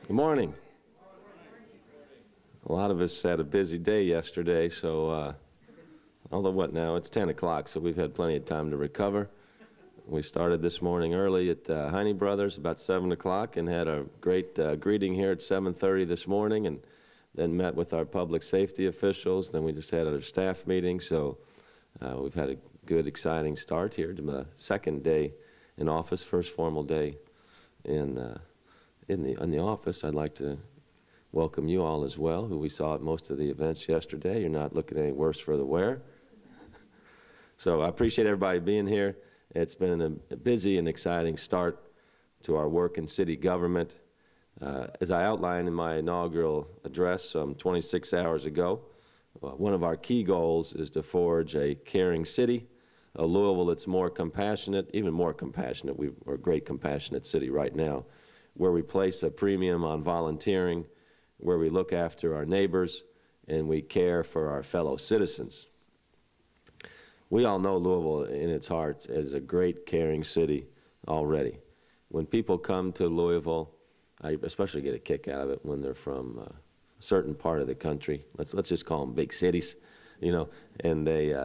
Good morning. A lot of us had a busy day yesterday, so although what now? It's 10 o'clock, so we've had plenty of time to recover. We started this morning early at Heine Brothers about 7 o'clock and had a great greeting here at 7:30 this morning, and then met with our public safety officials. Then we just had our staff meeting, so we've had a good, exciting start here to the second day in office, first formal day in the office. I'd like to welcome you all as well, who we saw at most of the events yesterday. You're not looking any worse for the wear. So I appreciate everybody being here. It's been a busy and exciting start to our work in city government. As I outlined in my inaugural address some 26 hours ago, one of our key goals is to forge a caring city, a Louisville that's more compassionate, even more compassionate. We're a great compassionate city right now, where we place a premium on volunteering, where we look after our neighbors, and we care for our fellow citizens. We all know Louisville in its heart is a great, caring city already. When people come to Louisville, I especially get a kick out of it when they're from a certain part of the country. Let's just call them big cities, you know, and they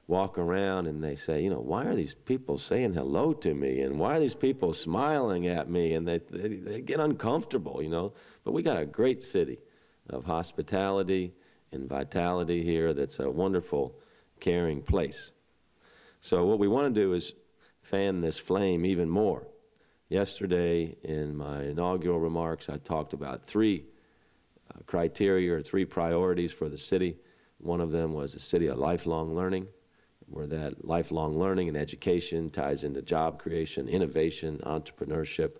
walk around and they say, you know, why are these people saying hello to me, and why are these people smiling at me, and they get uncomfortable, you know. But we got a great city of hospitality and vitality here that's a wonderful, caring place. So what we want to do is fan this flame even more. Yesterday in my inaugural remarks, I talked about three criteria or three priorities for the city. One of them was a city of lifelong learning, where that lifelong learning and education ties into job creation, innovation, entrepreneurship.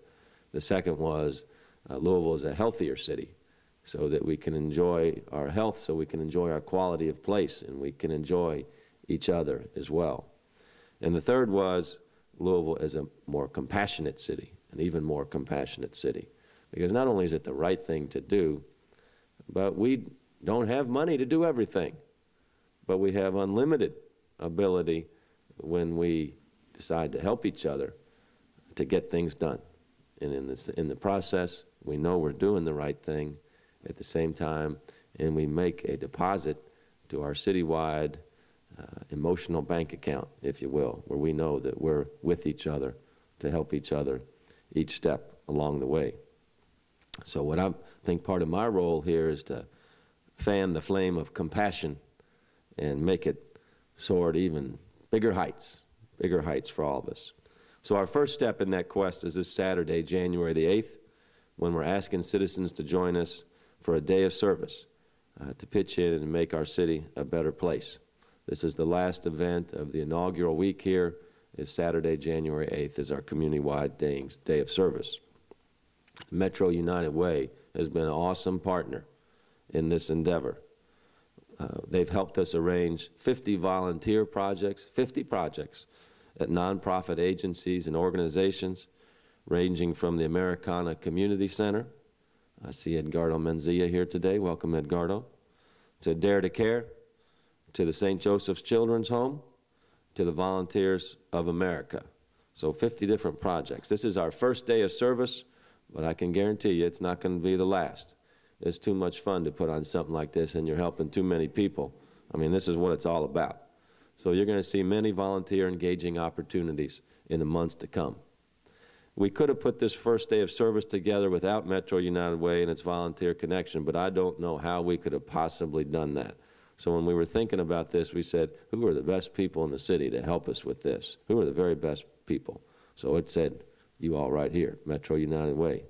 The second was Louisville is a healthier city, so that we can enjoy our health, so we can enjoy our quality of place, and we can enjoy each other as well. And the third was Louisville is a more compassionate city, an even more compassionate city. Because not only is it the right thing to do, but we don't have money to do everything, but we have unlimited ability when we decide to help each other to get things done. And in the process, we know we're doing the right thing at the same time, and we make a deposit to our citywide emotional bank account, if you will, where we know that we're with each other to help each other each step along the way. So what I think part of my role here is to fan the flame of compassion and make it soar to even bigger heights for all of us. So our first step in that quest is this Saturday, January the 8th, when we're asking citizens to join us for a day of service to pitch in and make our city a better place. This is the last event of the inaugural week here. Is Saturday, January 8th, is our community-wide day of service. Metro United Way has been an awesome partner in this endeavor. They've helped us arrange 50 volunteer projects, 50 projects at nonprofit agencies and organizations, ranging from the Americana Community Center. I see Edgardo Menzia here today. Welcome, Edgardo. To Dare to Care, to the St. Joseph's Children's Home, to the Volunteers of America. So 50 different projects. This is our first day of service, but I can guarantee you it's not going to be the last. It's too much fun to put on something like this, and you're helping too many people. I mean, this is what it's all about. So you're going to see many volunteer engaging opportunities in the months to come. We could have put this first day of service together without Metro United Way and its volunteer connection, but I don't know how we could have possibly done that. So when we were thinking about this, we said, who are the best people in the city to help us with this? Who are the very best people? So it said, you all right here, Metro United Way,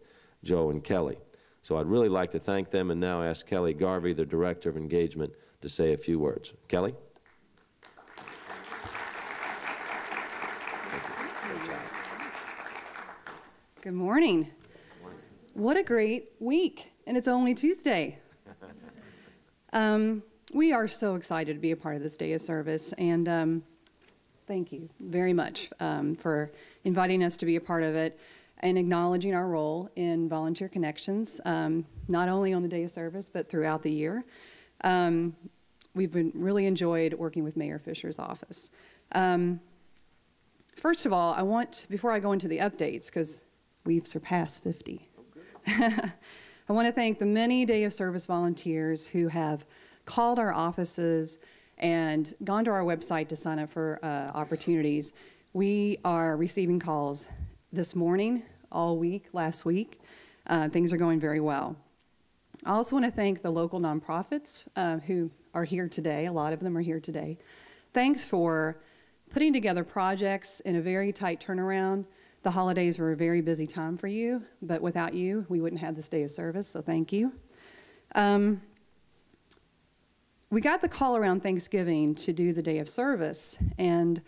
Joe and Kelly. So I'd really like to thank them and now ask Kelly Garvey, the Director of Engagement, to say a few words. Kelly? Good morning. What a great week, and it's only Tuesday. We are so excited to be a part of this day of service, and thank you very much for inviting us to be a part of it and acknowledging our role in Volunteer Connections, not only on the day of service, but throughout the year. We've really enjoyed working with Mayor Fischer's office. First of all, before I go into the updates, because we've surpassed 50, I want to thank the many Day of Service volunteers who have called our offices and gone to our website to sign up for opportunities. We are receiving calls this morning, all week, last week. Things are going very well. I also want to thank the local nonprofits who are here today. A lot of them are here today. Thanks for putting together projects in a very tight turnaround. The holidays were a very busy time for you, but without you, we wouldn't have this Day of Service, so thank you. We got the call around Thanksgiving to do the Day of Service, and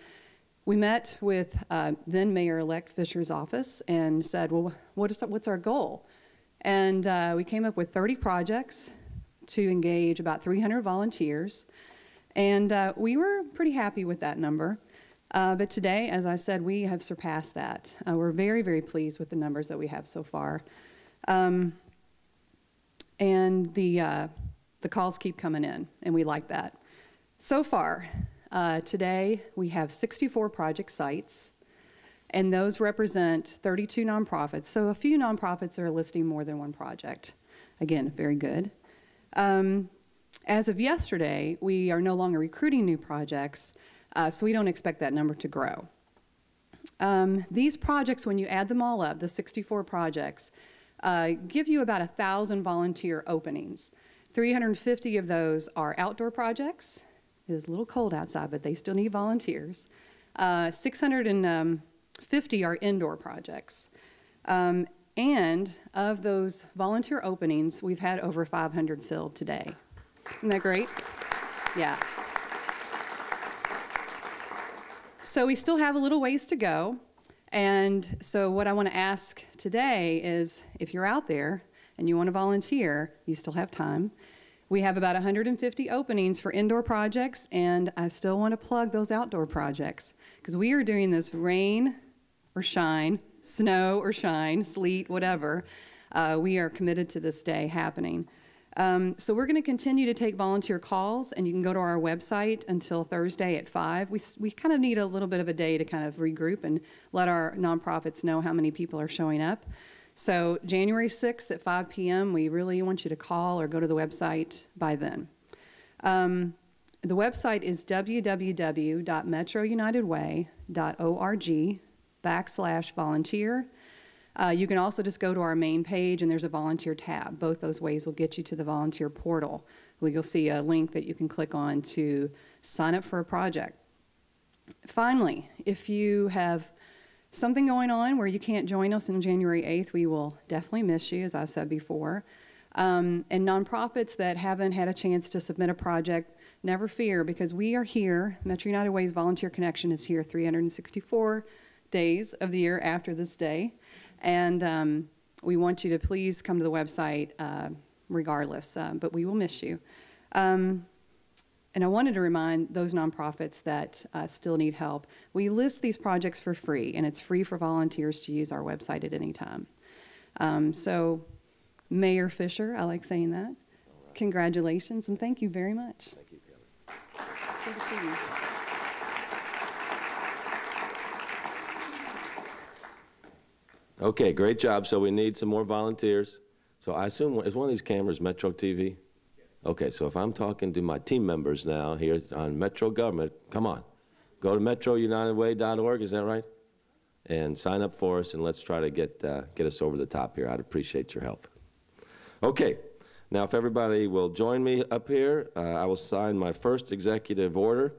we met with then Mayor-elect Fischer's office and said, well, what's our goal? And we came up with 30 projects to engage about 300 volunteers, and we were pretty happy with that number. But today, as I said, we have surpassed that. We're very, very pleased with the numbers that we have so far. And the calls keep coming in, and we like that. So far, today, we have 64 project sites, and those represent 32 nonprofits. So a few nonprofits are listing more than one project. Again, very good. As of yesterday, we are no longer recruiting new projects, so we don't expect that number to grow. These projects, when you add them all up, the 64 projects, give you about 1,000 volunteer openings. 350 of those are outdoor projects. It is a little cold outside, but they still need volunteers. 650 are indoor projects. And of those volunteer openings, we've had over 500 filled today. Isn't that great? Yeah. So we still have a little ways to go. And so what I want to ask today is, if you're out there and you want to volunteer, you still have time. We have about 150 openings for indoor projects, and I still want to plug those outdoor projects because we are doing this rain or shine, snow or shine, sleet, whatever. We are committed to this day happening. So we're going to continue to take volunteer calls, and you can go to our website until Thursday at 5. We kind of need a little bit of a day to kind of regroup and let our nonprofits know how many people are showing up. So January 6th at 5 p.m., we really want you to call or go to the website by then. The website is www.metrounitedway.org/volunteer. You can also just go to our main page, and there's a volunteer tab. Both those ways will get you to the volunteer portal, where you'll see a link that you can click on to sign up for a project. Finally, if you have something going on where you can't join us on January 8th, we will definitely miss you, as I said before. And nonprofits that haven't had a chance to submit a project, never fear, because we are here. Metro United Way's Volunteer Connection is here 364 days of the year after this day. And we want you to please come to the website regardless, but we will miss you. And I wanted to remind those nonprofits that still need help. We list these projects for free, and it's free for volunteers to use our website at any time. So Mayor Fischer, I like saying that. Right. Congratulations, and thank you very much. Thank you, Kelly. Good to see you. Okay, great job. So we need some more volunteers. So I assume, is one of these cameras Metro TV? Okay, so if I'm talking to my team members now here on Metro Government, come on. Go to metrounitedway.org, is that right? And sign up for us, and let's try to get us over the top here. I'd appreciate your help. Okay, now if everybody will join me up here, I will sign my first executive order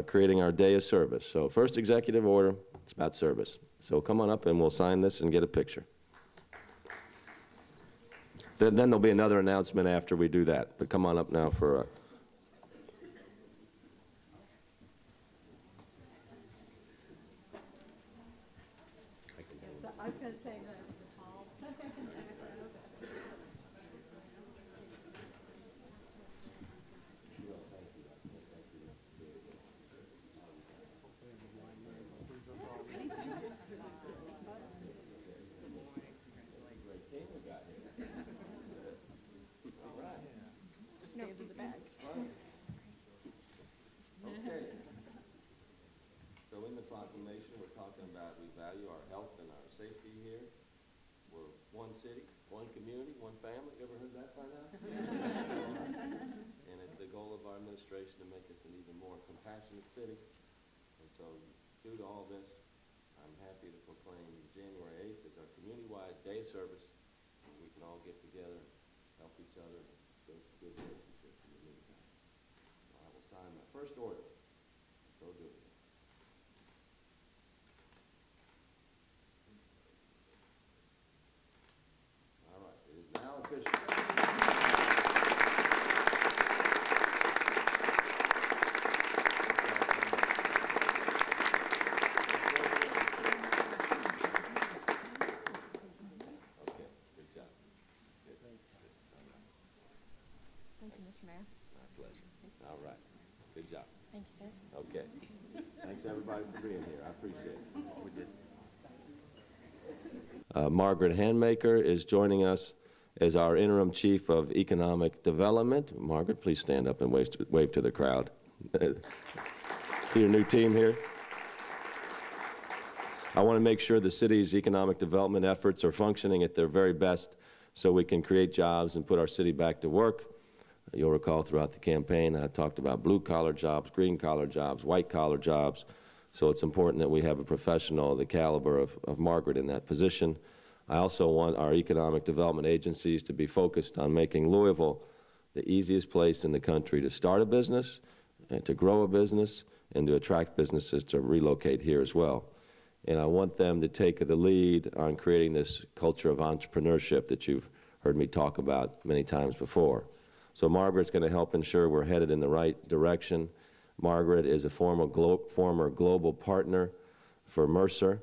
creating our Day of Service. So first executive order, it's about service. So come on up and we'll sign this and get a picture. Then there'll be another announcement after we do that. But come on up now for a... I was going to say the tall. Just stand in the back. Okay. So in the proclamation, we're talking about we value our health and our safety here. We're one city, One community, one family. You ever heard that by now? And it's the goal of our administration to make us an even more compassionate city. And so, due to all this, I'm happy to proclaim January 8th as our community-wide day of service. And we can all get together, help each other, and build some good relationships in the meantime. So I will sign my first order. So do it. All right, it is now official. Okay, good job. Good. Thank you, Mr. Mayor. My pleasure. All right, good job. Thank you, sir. Okay. Thanks, everybody, for being here. I appreciate it. We did. Margaret Handmaker is joining us as our interim chief of economic development. Margaret, please stand up and wave to the crowd. To your new team here. I want to make sure the city's economic development efforts are functioning at their very best so we can create jobs and put our city back to work. You'll recall throughout the campaign I talked about blue-collar jobs, green-collar jobs, white-collar jobs. So it's important that we have a professional of the caliber of Margaret in that position. I also want our economic development agencies to be focused on making Louisville the easiest place in the country to start a business, and to grow a business, and to attract businesses to relocate here as well. And I want them to take the lead on creating this culture of entrepreneurship that you've heard me talk about many times before. So Margaret's going to help ensure we're headed in the right direction. Margaret is a former global partner for Mercer,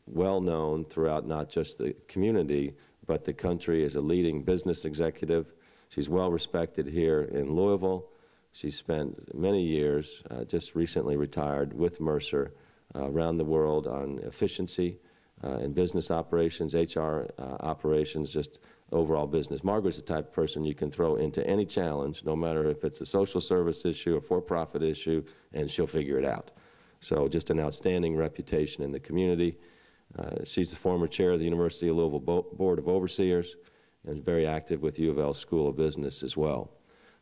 well known throughout not just the community, but the country as a leading business executive. She's well respected here in Louisville. She spent many years, just recently retired with Mercer, around the world on efficiency in business operations, HR operations, just overall business. Margaret's the type of person you can throw into any challenge, no matter if it's a social service issue, a for-profit issue, and she'll figure it out. So just an outstanding reputation in the community. She's the former chair of the University of Louisville Board of Overseers and very active with U of L School of Business as well.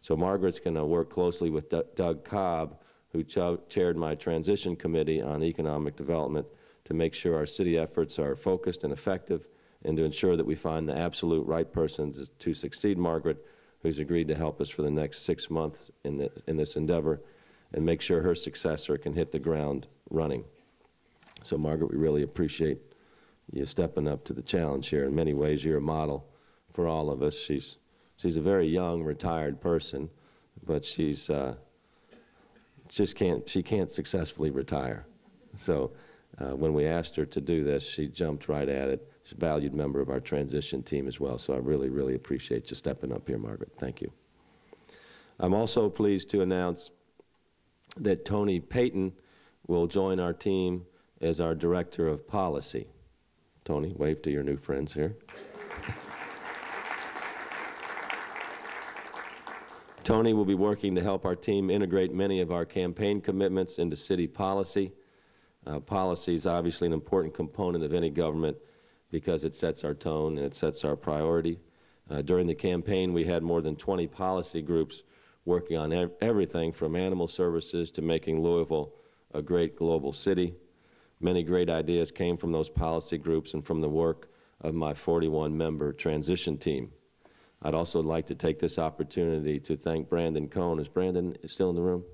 So Margaret's going to work closely with Doug Cobb, who chaired my transition committee on economic development, to make sure our city efforts are focused and effective, and to ensure that we find the absolute right person to succeed Margaret, who's agreed to help us for the next 6 months in this endeavor, and make sure her successor can hit the ground running. So Margaret, we really appreciate you stepping up to the challenge here. In many ways, you're a model for all of us. She's a very young, retired person, but she can't successfully retire. So when we asked her to do this, she jumped right at it. She's a valued member of our transition team as well, so I really, really appreciate you stepping up here, Margaret. Thank you. I'm also pleased to announce that Tony Payton will join our team as our Director of Policy. Tony, wave to your new friends here. Tony will be working to help our team integrate many of our campaign commitments into city policy. Policy is obviously an important component of any government because it sets our tone and it sets our priority. During the campaign, we had more than 20 policy groups working on everything from animal services to making Louisville a great global city. Many great ideas came from those policy groups and from the work of my 41-member transition team. I'd also like to take this opportunity to thank Brandon Cohn. Is Brandon still in the room?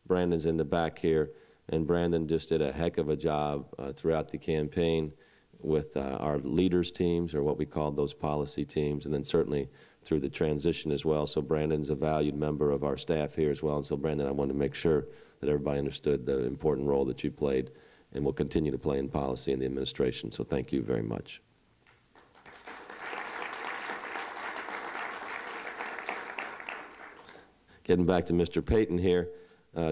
Brandon's in the back here, and Brandon just did a heck of a job throughout the campaign with our leaders teams, or what we call those policy teams, and then certainly through the transition as well. So Brandon's a valued member of our staff here as well. And so Brandon, I wanted to make sure that everybody understood the important role that you played and will continue to play in policy and the administration. So thank you very much. Getting back to Mr. Payton here,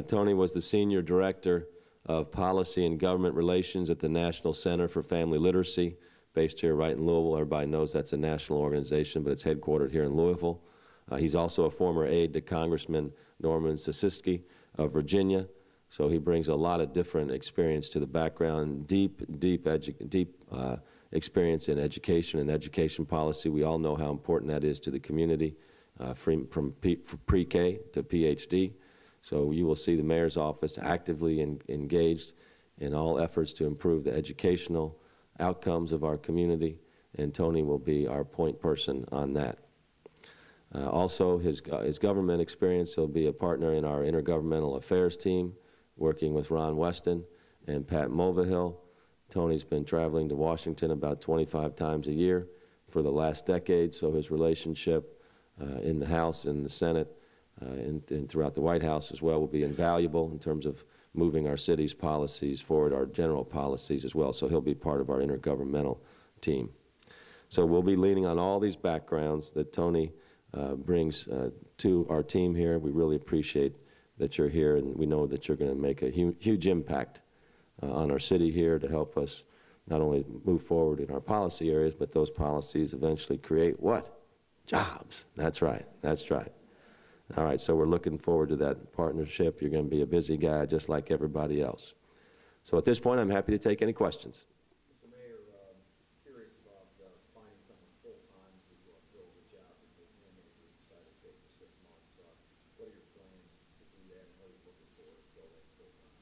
Tony was the Senior Director of Policy and Government Relations at the National Center for Family Literacy, based here right in Louisville. Everybody knows that's a national organization, but it's headquartered here in Louisville. He's also a former aide to Congressman Norman Sosiski of Virginia, so he brings a lot of different experience to the background, deep experience in education and education policy. We all know how important that is to the community, from pre-K to PhD. So you will see the mayor's office actively engaged in all efforts to improve the educational outcomes of our community, and Tony will be our point person on that. Also, his government experience, he'll be a partner in our intergovernmental affairs team, working with Ron Weston and Pat Mulvihill. Tony's been traveling to Washington about 25 times a year for the last decade, so his relationship in the House and the Senate and throughout the White House as well will be invaluable in terms of moving our city's policies forward, our general policies as well. So he'll be part of our intergovernmental team. So we'll be leaning on all these backgrounds that Tony brings to our team here. We really appreciate that you're here, and we know that you're going to make a huge impact on our city here to help us not only move forward in our policy areas, but those policies eventually create what? Jobs. That's right. That's right. All right, so we're looking forward to that partnership. You're going to be a busy guy just like everybody else. So at this point, I'm happy to take any questions. Mr. Mayor, curious about finding someone full-time to fill the job that this new manager decided to take for 6 months. What are your plans to do that, and what are you looking for to fill that full-time?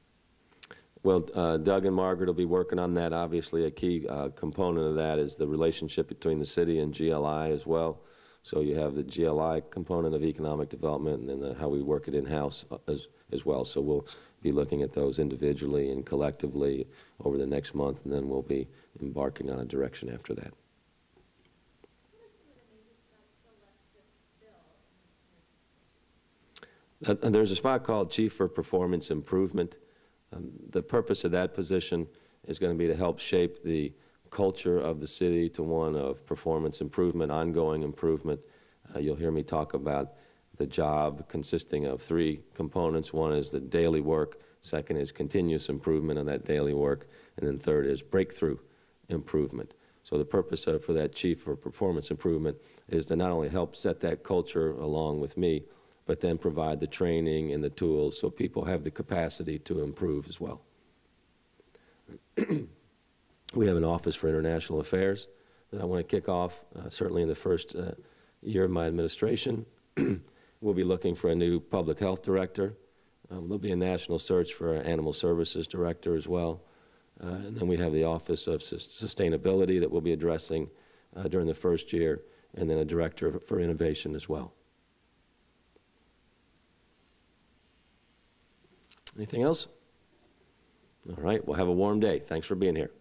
Well, Doug and Margaret will be working on that. Obviously, a key component of that is the relationship between the city and GLI as well. So you have the GLI component of economic development, and then how we work it in-house as well. So we'll be looking at those individually and collectively over the next month, and then we'll be embarking on a direction after that. There's a spot called Chief for Performance Improvement. The purpose of that position is going to be to help shape the culture of the city to one of performance improvement, ongoing improvement. You'll hear me talk about the job consisting of 3 components. One is the daily work, second is continuous improvement on that daily work, and then third is breakthrough improvement. So the purpose for that chief for performance improvement is to not only help set that culture along with me, but then provide the training and the tools so people have the capacity to improve as well. We have an Office for International Affairs that I want to kick off, certainly in the first year of my administration. We'll be looking for a new public health director. There'll be a national search for an animal services director as well. And then we have the Office of Sustainability that we'll be addressing during the first year, and then a director for innovation as well. Anything else? All right, we'll have a warm day. Thanks for being here.